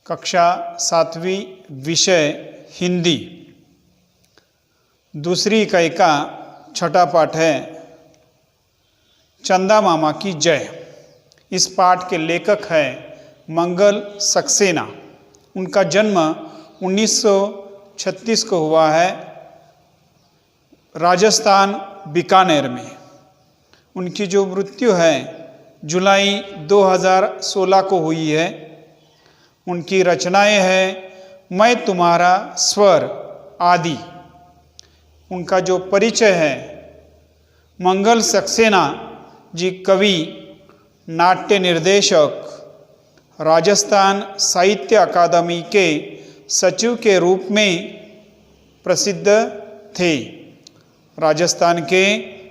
कक्षा 7वीं विषय हिंदी। दूसरी इकाई का छठा पाठ है चंदा मामा की जय। इस पाठ के लेखक हैं मंगल सक्सेना। उनका जन्म 1936 को हुआ है राजस्थान बीकानेर में। उनकी जो मृत्यु है जुलाई 2016 को हुई है। उनकी रचनाएं हैं मैं तुम्हारा स्वर आदि। उनका जो परिचय है, मंगल सक्सेना जी कवि, नाट्य निर्देशक, राजस्थान साहित्य अकादमी के सचिव के रूप में प्रसिद्ध थे। राजस्थान के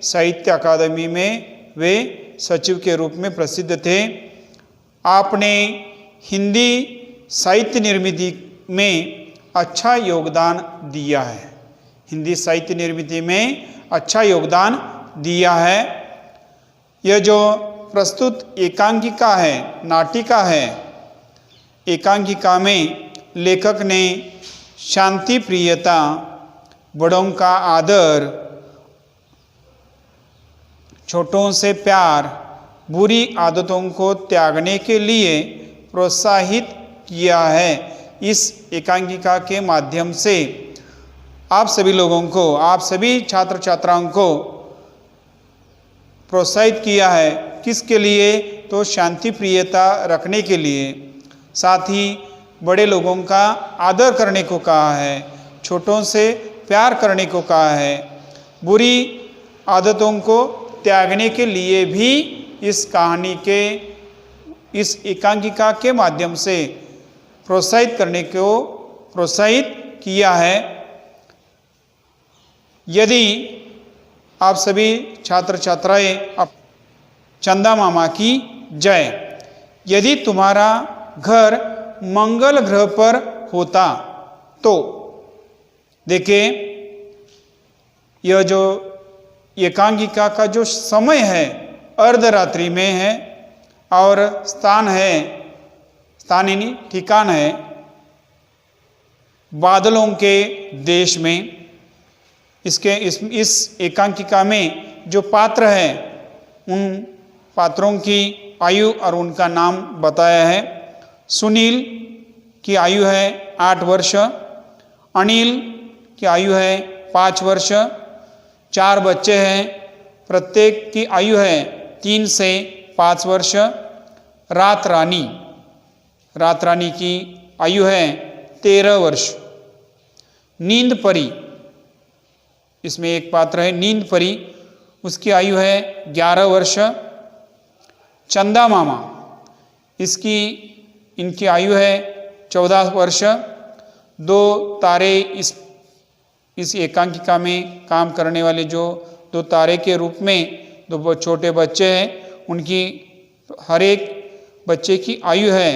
साहित्य अकादमी में वे सचिव के रूप में प्रसिद्ध थे। आपने हिंदी साहित्य निर्मिति में अच्छा योगदान दिया है। हिंदी साहित्य निर्मिति में अच्छा योगदान दिया है। यह जो प्रस्तुत एकांकिका है, नाटिका है, एकांकिका में लेखक ने शांति प्रियता, बड़ों का आदर, छोटों से प्यार, बुरी आदतों को त्यागने के लिए प्रोत्साहित किया है। इस एकांकिका के माध्यम से आप सभी लोगों को, आप सभी छात्र छात्राओं को प्रोत्साहित किया है। किसके लिए? तो शांति प्रियता रखने के लिए। साथ ही बड़े लोगों का आदर करने को कहा है, छोटों से प्यार करने को कहा है, बुरी आदतों को त्यागने के लिए भी इस कहानी के, इस एकांकिका के माध्यम से प्रोत्साहित किया है। यदि आप सभी छात्र छात्राएं चंदा मामा की जय। यदि तुम्हारा घर मंगल ग्रह पर होता तो, देखिए यह जो एकांकिका का जो समय है अर्धरात्रि में है और स्थान यानी ठिकान है बादलों के देश में। इस एकांकिका में जो पात्र हैं उन पात्रों की आयु और उनका नाम बताया है। सुनील की आयु है 8 वर्ष, अनिल की आयु है 5 वर्ष, 4 बच्चे हैं, प्रत्येक की आयु है 3 से 5 वर्ष। रात रानी की आयु है 13 वर्ष। नींद परी, इसमें एक पात्र है नींद परी, उसकी आयु है 11 वर्ष। चंदा मामा, इनकी आयु है 14 वर्ष। 2 तारे इस एकांकिका में काम करने वाले जो 2 तारे के रूप में 2 छोटे बच्चे हैं, उनकी हर एक बच्चे की आयु है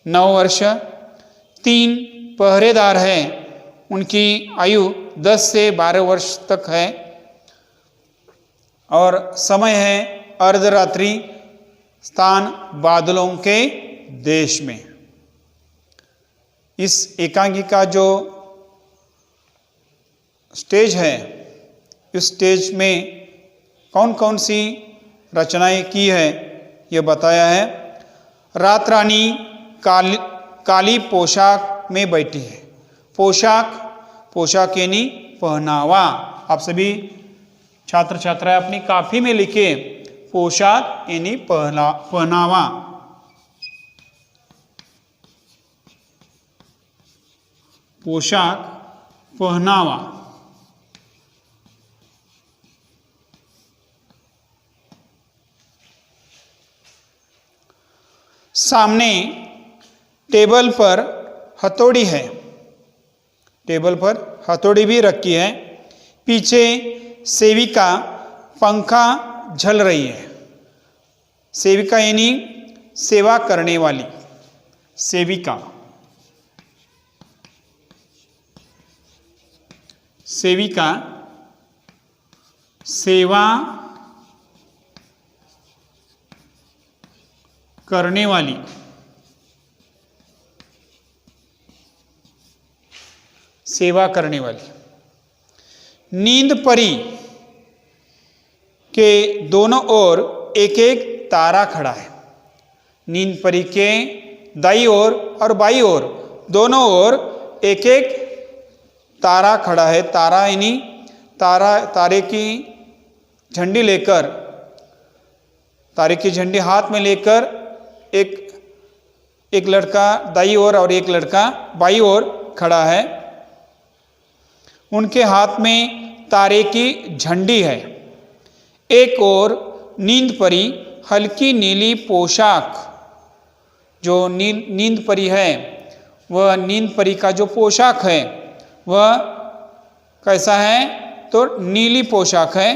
9 वर्ष। 3 पहरेदार हैं, उनकी आयु 10 से 12 वर्ष तक है और समय है अर्धरात्रि, स्थान बादलों के देश में। इस एकांकिका जो स्टेज है, इस स्टेज में कौन कौन सी रचनाएं की है ये बताया है। रात रानी काली पोशाक में बैठी है। पोशाक यानी पहनावा। आप सभी छात्र छात्राएं अपनी काफी में लिखे पोशाक यानी पहनावा। पोशाक पहनावा। सामने टेबल पर हथौड़ी है, टेबल पर हथौड़ी भी रखी है। पीछे सेविका पंखा झल रही है। सेविका यानी सेवा करने वाली। सेविका सेवा करने वाली। सेवा करने वाली। नींद परी के दोनों ओर एक एक तारा खड़ा है। नींद परी के दाईं ओर और बाईं ओर दोनों ओर एक एक तारा खड़ा है। तारा यानी तारे की झंडी लेकर, तारे की झंडी हाथ में लेकर एक लड़का दाईं ओर और एक लड़का बाईं ओर खड़ा है। उनके हाथ में तारे की झंडी है। एक ओर नींद परी हल्की नीली पोशाक, जो नींद परी है वह नींद परी का जो पोशाक है वह कैसा है, तो नीली पोशाक है।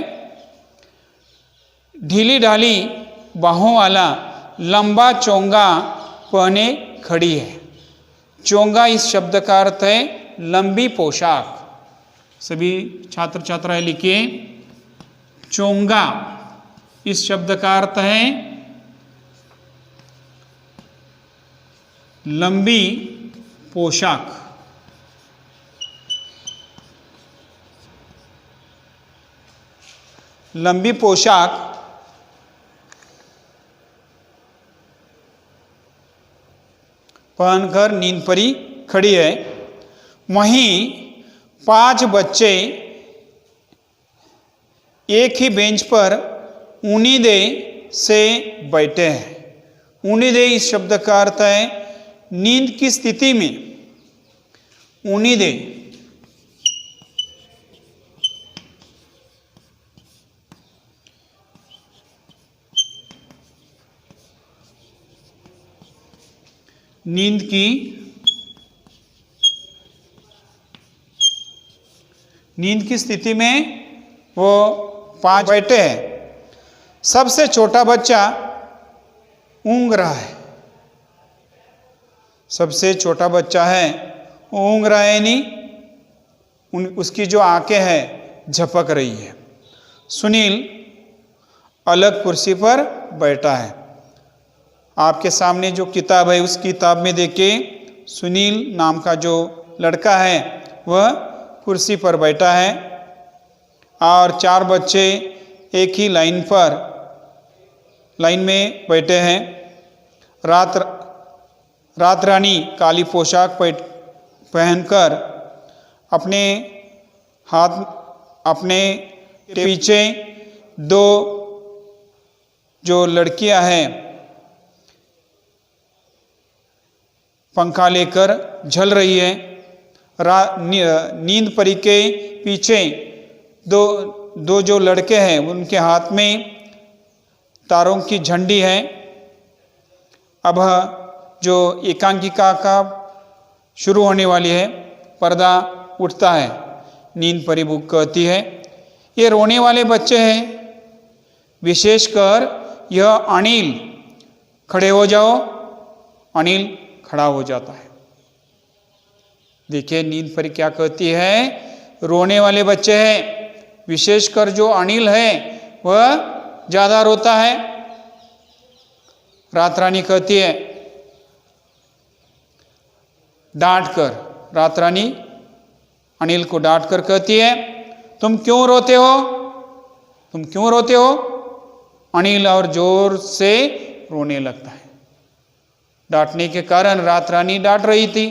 ढीली ढाली बाहों वाला लंबा चोंगा पहने खड़ी है। चोंगा इस शब्द का अर्थ है लंबी पोशाक। सभी छात्र छात्राएं लिखिए, चोंगा इस शब्द का अर्थ है लंबी पोशाक। लंबी पोशाक पहनकर नींद परी खड़ी है। वहीं 5 बच्चे एक ही बेंच पर उन्नीदे से बैठे हैं। उन्नीदे इस शब्द का अर्थ है नींद की स्थिति में। उन्नीदे नींद की स्थिति में वो 5 बैठे हैं। सबसे छोटा बच्चा ऊँग रहा है। सबसे छोटा बच्चा है वो ऊँग रहा है, नहीं उसकी जो आंखें हैं झपक रही है। सुनील अलग कुर्सी पर बैठा है। आपके सामने जो किताब है उस किताब में देखिए, सुनील नाम का जो लड़का है वह कुर्सी पर बैठा है और 4 बच्चे एक ही लाइन में बैठे हैं। रात रानी काली पोशाक पहनकर अपने पीछे 2 जो लड़कियां हैं पंखा लेकर झल रही है। नींद परी के पीछे दो जो लड़के हैं उनके हाथ में तारों की झंडी है। अब जो एकांकिका का शुरू होने वाली है, पर्दा उठता है। नींद परी बुक कहती है, ये रोने वाले बच्चे हैं, विशेषकर यह अनिल, खड़े हो जाओ। अनिल खड़ा हो जाता है। देखिए नींद परी क्या कहती है, रोने वाले बच्चे हैं, विशेषकर जो अनिल है वह ज्यादा रोता है। रात रानी कहती है, डांट कर, रात रानी अनिल को डांट कर कहती है, तुम क्यों रोते हो, तुम क्यों रोते हो। अनिल और जोर से रोने लगता है। डांटने के कारण रात रानी डांट रही थी।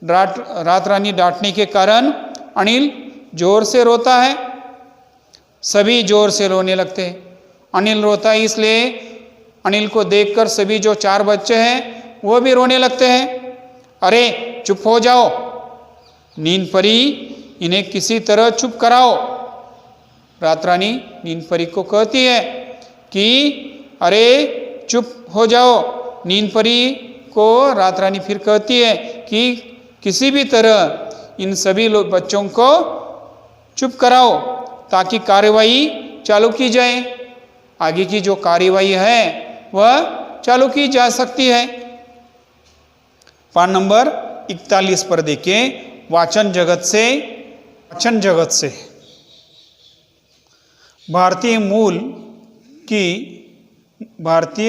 रात रानी डांटने के कारण अनिल जोर से रोता है। सभी जोर से रोने लगते हैं। अनिल रोता है इसलिए अनिल को देखकर सभी जो 4 बच्चे हैं वो भी रोने लगते हैं। अरे चुप हो जाओ, नींद परी इन्हें किसी तरह चुप कराओ। रात रानी नींद परी को कहती है कि अरे चुप हो जाओ। नींद परी को रात रानी फिर कहती है कि किसी भी तरह इन सभी बच्चों को चुप कराओ ताकि कार्यवाही चालू की जाए। आगे की जो कार्यवाही है वह चालू की जा सकती है। पान नंबर 41 पर देखिए, वाचन जगत से भारतीय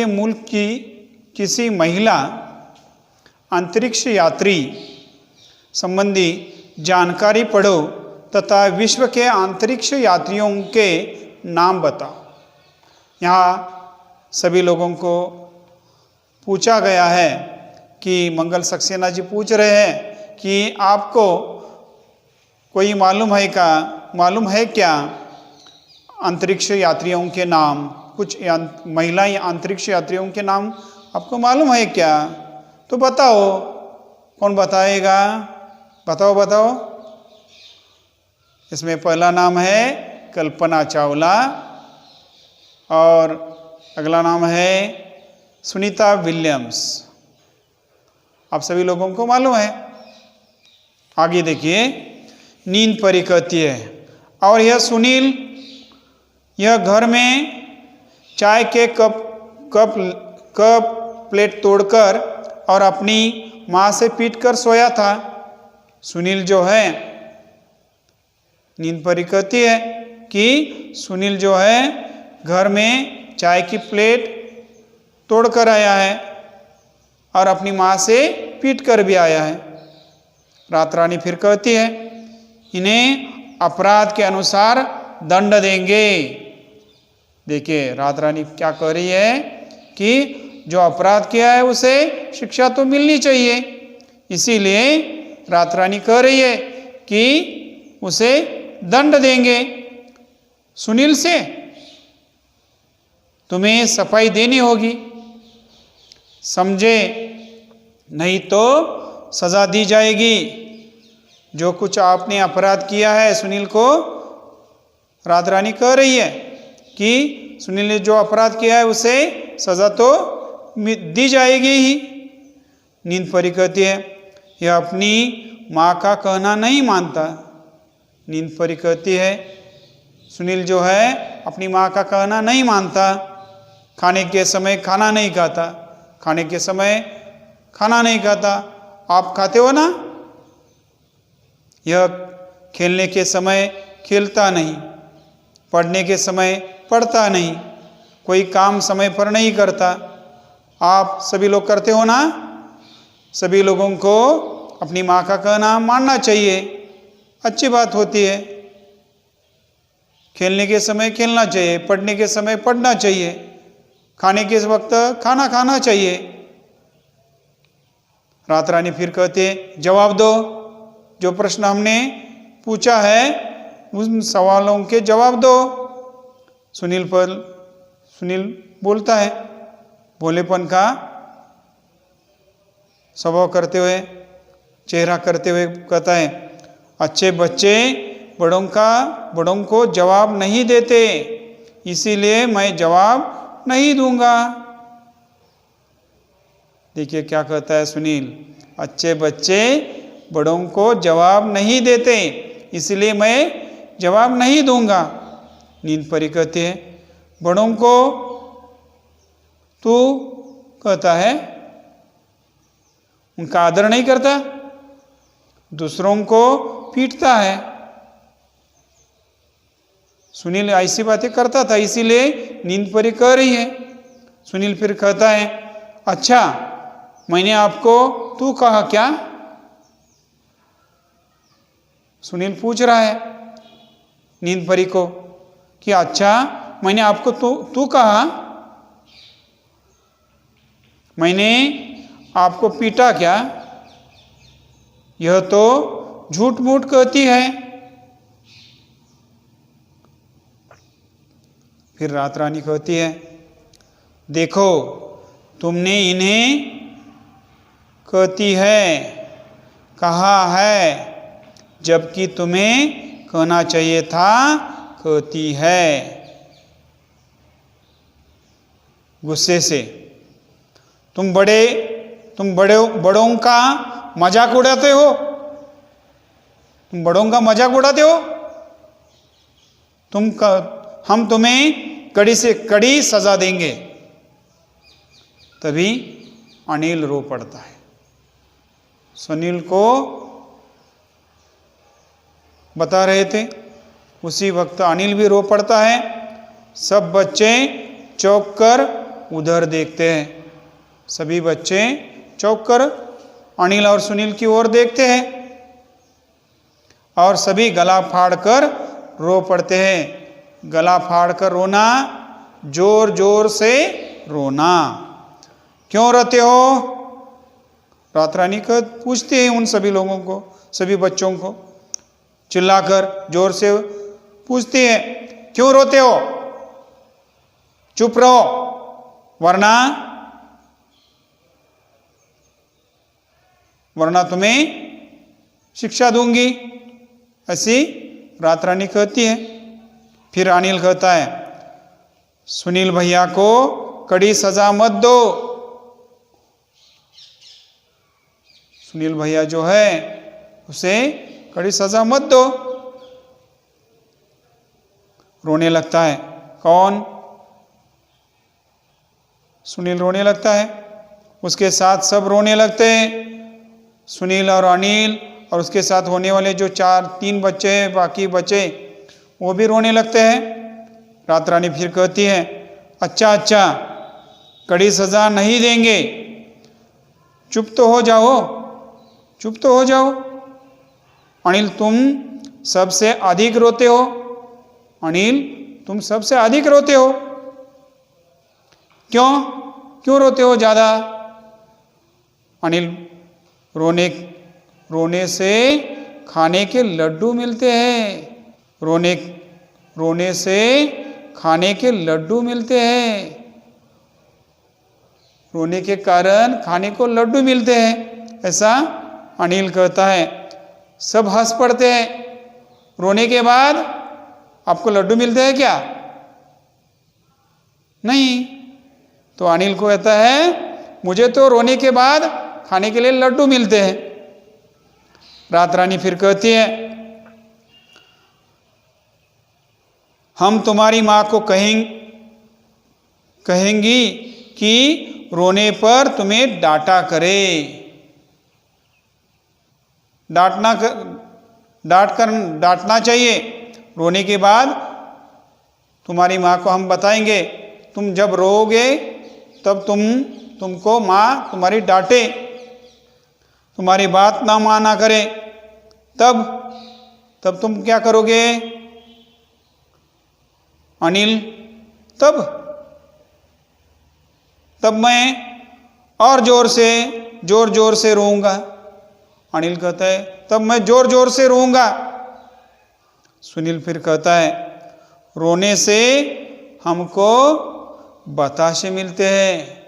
मूल की किसी महिला अंतरिक्ष यात्री संबंधी जानकारी पढ़ो तथा विश्व के अंतरिक्ष यात्रियों के नाम बताओ। यहाँ सभी लोगों को पूछा गया है कि मंगल सक्सेना जी पूछ रहे हैं कि आपको कोई मालूम है क्या अंतरिक्ष यात्रियों के नाम, कुछ महिला अंतरिक्ष यात्रियों के नाम आपको मालूम है क्या? तो बताओ, कौन बताएगा? बताओ। इसमें पहला नाम है कल्पना चावला और अगला नाम है सुनीता विलियम्स। आप सभी लोगों को मालूम है। आगे देखिए, नींद परी कहती है और यह सुनील, यह घर में चाय के कप प्लेट तोड़कर और अपनी माँ से पीटकर सोया था। सुनील जो है, नींद परी कहती है कि सुनील जो है घर में चाय की प्लेट तोड़कर आया है और अपनी माँ से पीट कर भी आया है। रात रानी फिर कहती है इन्हें अपराध के अनुसार दंड देंगे। देखिए रात रानी क्या कह रही है कि जो अपराध किया है उसे शिक्षा तो मिलनी चाहिए, इसीलिए रात रानी कह रही है कि उसे दंड देंगे। सुनील से तुम्हें सफाई देनी होगी, समझे? नहीं तो सजा दी जाएगी। जो कुछ आपने अपराध किया है सुनील को, रात रानी कह रही है कि सुनील ने जो अपराध किया है उसे सजा तो दी जाएगी ही। नींद परी कहती है यह अपनी माँ का कहना नहीं मानता। नींद परी कहती है सुनील जो है अपनी माँ का कहना नहीं मानता। खाने के समय खाना नहीं खाता, खाने के समय खाना नहीं खाता। आप खाते हो ना? यह खेलने के समय खेलता नहीं, पढ़ने के समय पढ़ता नहीं, कोई काम समय पर नहीं करता। आप सभी लोग करते हो ना? सभी लोगों को अपनी माँ का कहना मानना चाहिए, अच्छी बात होती है। खेलने के समय खेलना चाहिए, पढ़ने के समय पढ़ना चाहिए, खाने के वक्त खाना खाना चाहिए। रात रानी फिर कहते जवाब दो, जो प्रश्न हमने पूछा है उन सवालों के जवाब दो। सुनील बोलता है, भोलेपन का स्वभाव करते हुए, चेहरा करते हुए कहता है अच्छे बच्चे बड़ों को जवाब नहीं देते, इसीलिए मैं जवाब नहीं दूंगा। देखिए क्या कहता है सुनील, अच्छे बच्चे बड़ों को जवाब नहीं देते, इसलिए मैं जवाब नहीं दूंगा। नींद परी कहती है बड़ों को तू कहता है उनका आदर नहीं करता, दूसरों को पीटता है। सुनील ऐसी बातें करता था, इसीलिए नींद परी कह रही है। सुनील फिर कहता है अच्छा मैंने आपको तू कहा क्या? सुनील पूछ रहा है नींद परी को कि अच्छा मैंने आपको तू कहा, मैंने आपको पीटा क्या? यह तो झूठ मूठ कहती है। फिर रात रानी कहती है देखो तुमने इन्हें कहती है कहा है, जबकि तुम्हें कहना चाहिए था कहती है। गुस्से से तुम बड़ों का मजाक उड़ाते हो, तुम बड़ों का मजाक उड़ाते हो। हम तुम्हें कड़ी से कड़ी सजा देंगे। तभी अनिल रो पड़ता है। सुनील को बता रहे थे, उसी वक्त अनिल भी रो पड़ता है। सब बच्चे चौंक कर उधर देखते हैं। सभी बच्चे चौंक कर अनिल और सुनील की ओर देखते हैं। और सभी गला फाड़ कर रो पड़ते हैं। गला फाड़ कर रोना, जोर जोर से रोना। क्यों रोते हो? रात रानी को पूछते हैं उन सभी लोगों को, सभी बच्चों को चिल्लाकर जोर से पूछती है, क्यों रोते हो? चुप रहो वरना तुम्हें शिक्षा दूंगी, ऐसी रात रानी कहती है। फिर अनिल कहता है, सुनील भैया को कड़ी सजा मत दो। सुनील भैया जो है उसे कड़ी सजा मत दो। रोने लगता है। कौन? सुनील रोने लगता है। उसके साथ सब रोने लगते हैं। सुनील और अनिल और उसके साथ होने वाले जो 3 बच्चे हैं, बाकी बच्चे, वो भी रोने लगते हैं। रात रानी फिर कहती है, अच्छा अच्छा, कड़ी सजा नहीं देंगे, चुप तो हो जाओ, चुप तो हो जाओ। अनिल तुम सबसे अधिक रोते हो, अनिल तुम सबसे अधिक रोते हो। क्यों रोते हो ज्यादा? अनिल रोने से खाने के लड्डू मिलते हैं। रोने से खाने के लड्डू मिलते हैं। रोने के कारण खाने को लड्डू मिलते हैं, ऐसा अनिल कहता है। सब हंस पड़ते हैं। रोने के बाद आपको लड्डू मिलते हैं क्या? नहीं। तो अनिल को कहता है, मुझे तो रोने के बाद खाने के लिए लड्डू मिलते हैं। रात रानी फिर कहती है, हम तुम्हारी माँ को कहेंगी कि रोने पर तुम्हें डांटना चाहिए। रोने के बाद तुम्हारी माँ को हम बताएंगे, तुम जब रोओगे तब तुमको माँ तुम्हारी डांटे, तुम्हारी बात ना माना करे, तब तुम क्या करोगे? अनिल, तब मैं और जोर जोर से रोऊंगा। अनिल कहता है, तब मैं जोर जोर से रोऊंगा। सुनील फिर कहता है, रोने से हमको बताशे मिलते हैं।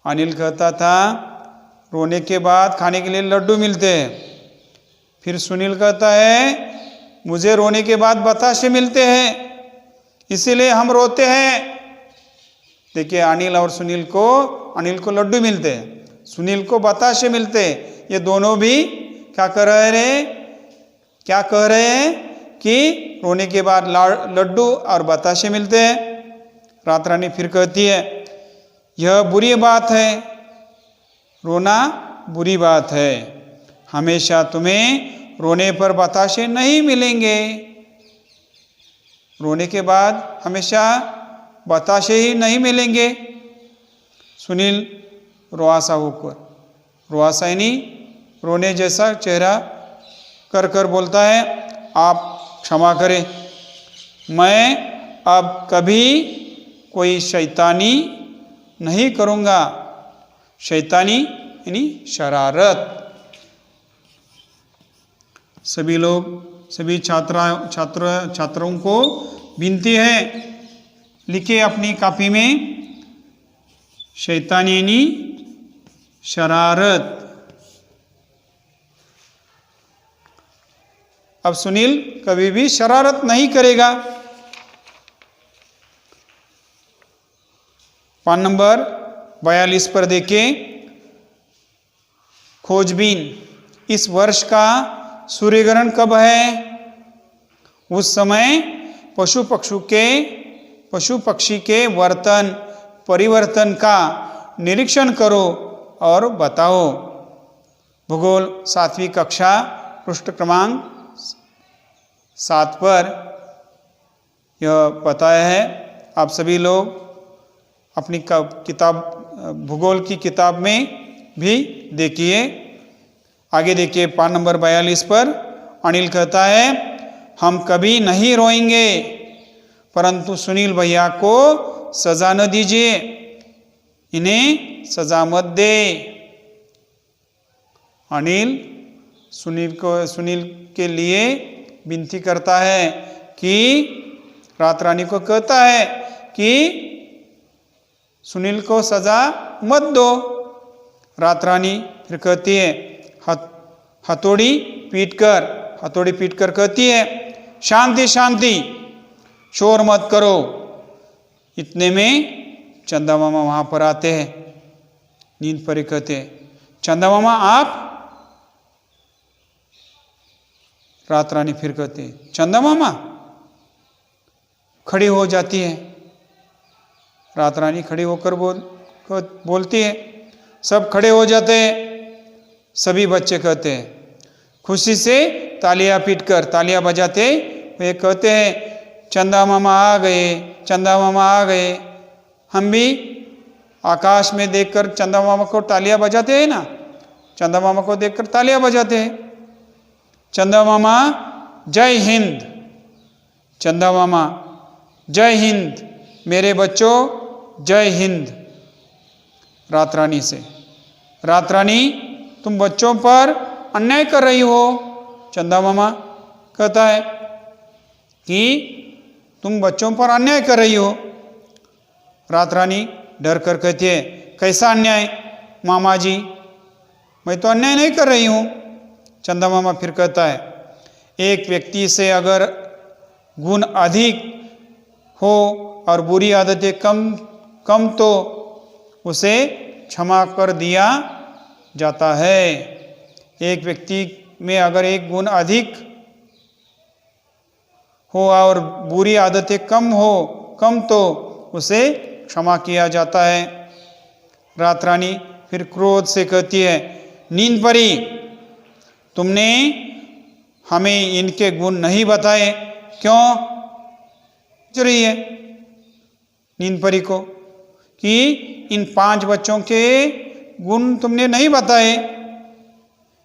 अनिल कहता था, रोने के बाद खाने के लिए लड्डू मिलते हैं। फिर सुनील कहता है, मुझे रोने के बाद बताशे मिलते हैं, इसीलिए हम रोते हैं। देखिए, अनिल को लड्डू मिलते हैं, सुनील को बताशे मिलते हैं। ये दोनों भी क्या कह रहे हैं कि रोने के बाद लड्डू और बताशे मिलते हैं। रात रानी फिर कहती है, यह बुरी बात है, रोना बुरी बात है। हमेशा तुम्हें रोने पर बताशे नहीं मिलेंगे। रोने के बाद हमेशा बताशे ही नहीं मिलेंगे। सुनील रुआसा यानी रोने जैसा चेहरा कर बोलता है, आप क्षमा करें, मैं अब कभी कोई शैतानी नहीं करूँगा। शैतानी यानी शरारत। सभी छात्रों को विनती है, लिखे अपनी कॉपी में, शैतानी यानी शरारत। अब सुनील कभी भी शरारत नहीं करेगा। पान नंबर 42 पर देखें, खोजबीन, इस वर्ष का सूर्यग्रहण कब है? उस समय पशु पक्षी के परिवर्तन का निरीक्षण करो और बताओ। भूगोल 7वीं कक्षा पृष्ठ क्रमांक 7 पर यह बताया है। आप सभी लोग अपनी किताब, भूगोल की किताब में भी देखिए। आगे देखिए पान नंबर 42 पर अनिल कहता है हम कभी नहीं रोएंगे, परंतु सुनील भैया को सजा न दीजिए, इन्हें सजा मत दे। अनिल सुनील के लिए विनती करता है कि रात रानी को कहता है कि सुनील को सजा मत दो। रात रानी फिर कहती है हथौड़ी पीट कर कहती है शांति शांति, शोर मत करो। इतने में चंदा मामा वहां पर आते हैं। नींद परी कहते हैं चंदा मामा आप। रात रानी फिर कहते हैं चंदा मामा। खड़ी हो जाती है रात रानी, खड़ी होकर बोलती है। सब खड़े हो जाते हैं। सभी बच्चे कहते हैं खुशी से तालियां पीटकर तालियां बजाते वे कहते हैं चंदा मामा आ गए, चंदा मामा आ गए। हम भी आकाश में देखकर चंदा मामा को तालियां बजाते हैं ना, चंदा मामा को देखकर तालियां बजाते हैं। चंदा मामा जय हिंद, चंदा मामा जय हिंद, मेरे बच्चों जय हिंद। रात रानी से रात रानी तुम बच्चों पर अन्याय कर रही हो। चंदा मामा कहता है कि तुम बच्चों पर अन्याय कर रही हो। रात रानी डर कर कहती है कैसा अन्याय मामा जी, मैं तो अन्याय नहीं कर रही हूँ। चंदा मामा फिर कहता है एक व्यक्ति से अगर गुण अधिक हो और बुरी आदतें कम तो उसे क्षमा कर दिया जाता है। एक व्यक्ति में अगर एक गुण अधिक हो और बुरी आदतें कम तो उसे क्षमा किया जाता है। रात रानी फिर क्रोध से कहती है नींद परी तुमने हमें इनके गुण नहीं बताए, क्यों पूछ रही है नींद परी को कि इन 5 बच्चों के गुण तुमने नहीं बताए।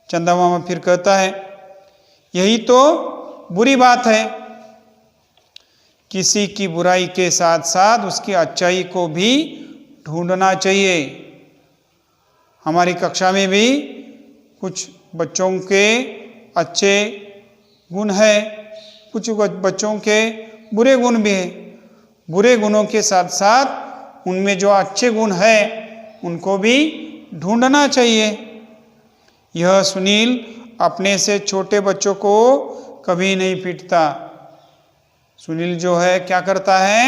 चंदा मामा फिर कहता है यही तो बुरी बात है, किसी की बुराई के साथ साथ उसकी अच्छाई को भी ढूंढना चाहिए। हमारी कक्षा में भी कुछ बच्चों के अच्छे गुण है, कुछ बच्चों के बुरे गुण भी हैं। बुरे गुणों के साथ साथ उनमें जो अच्छे गुण है उनको भी ढूंढना चाहिए। यह सुनील अपने से छोटे बच्चों को कभी नहीं पीटता। सुनील जो है क्या करता है,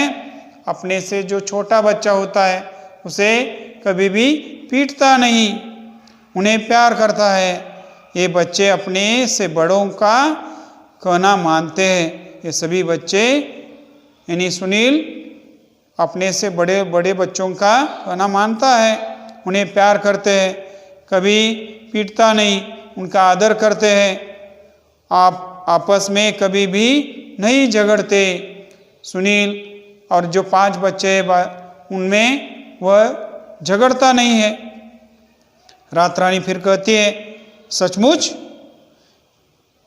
अपने से जो छोटा बच्चा होता है उसे कभी भी पीटता नहीं, उन्हें प्यार करता है। ये बच्चे अपने से बड़ों का कहना मानते हैं। ये सभी बच्चे यानी सुनील अपने से बड़े बच्चों का कहना मानता है, उन्हें प्यार करते हैं, कभी पीटता नहीं, उनका आदर करते हैं। आप आपस में कभी भी नहीं झगड़ते। सुनील और जो 5 बच्चे हैं उनमें वह झगड़ता नहीं है। रात रानी फिर कहती है सचमुच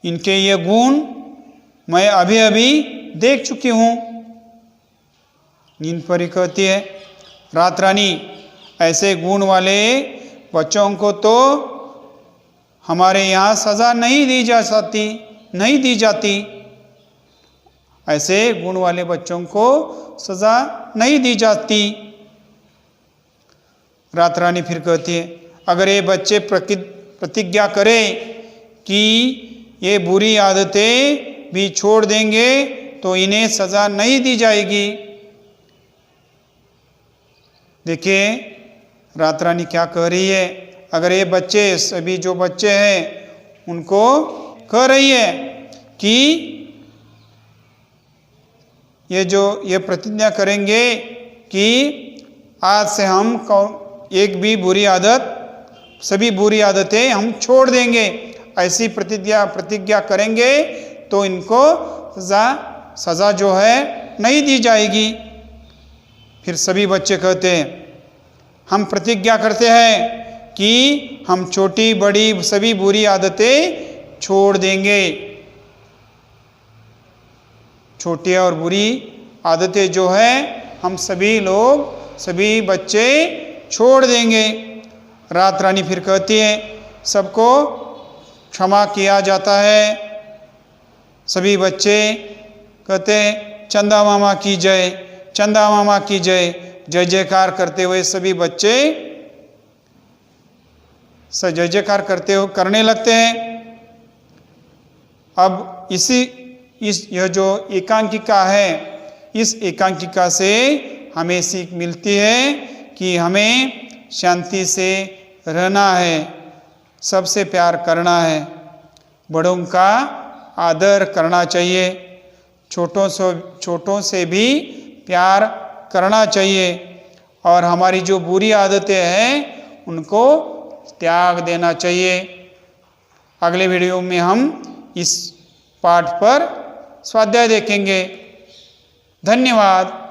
इनके ये गुण मैं अभी अभी देख चुकी हूँ। नींद परी कहती है रात रानी ऐसे गुण वाले बच्चों को तो हमारे यहाँ सजा नहीं दी जाती। ऐसे गुण वाले बच्चों को सजा नहीं दी जाती। रात रानी फिर कहती है अगर ये बच्चे प्रतिज्ञा करें कि ये बुरी आदतें भी छोड़ देंगे तो इन्हें सजा नहीं दी जाएगी। देखिए रात रानी क्या कह रही है, अगर ये बच्चे सभी जो बच्चे हैं उनको कह रही है कि ये प्रतिज्ञा करेंगे कि आज से हम एक भी बुरी आदत, सभी बुरी आदतें हम छोड़ देंगे। ऐसी प्रतिज्ञा करेंगे तो इनको सजा जो है नहीं दी जाएगी। फिर सभी बच्चे कहते हैं हम प्रतिज्ञा करते हैं कि हम छोटी बड़ी सभी बुरी आदतें छोड़ देंगे। छोटी और बुरी आदतें जो है हम सभी लोग सभी बच्चे छोड़ देंगे। रात रानी फिर कहती है सबको क्षमा किया जाता है। सभी बच्चे कहते हैं चंदा मामा की जय, चंदा मामा की जय, जय जयकार करते हुए सभी बच्चे जय जयकार करने लगते हैं। अब यह जो एकांकिका है, इस एकांकिका से हमें सीख मिलती है कि हमें शांति से रहना है, सबसे प्यार करना है, बड़ों का आदर करना चाहिए, छोटों से भी प्यार करना चाहिए और हमारी जो बुरी आदतें हैं उनको त्याग देना चाहिए। अगले वीडियो में हम इस पाठ पर स्वाध्याय देखेंगे। धन्यवाद।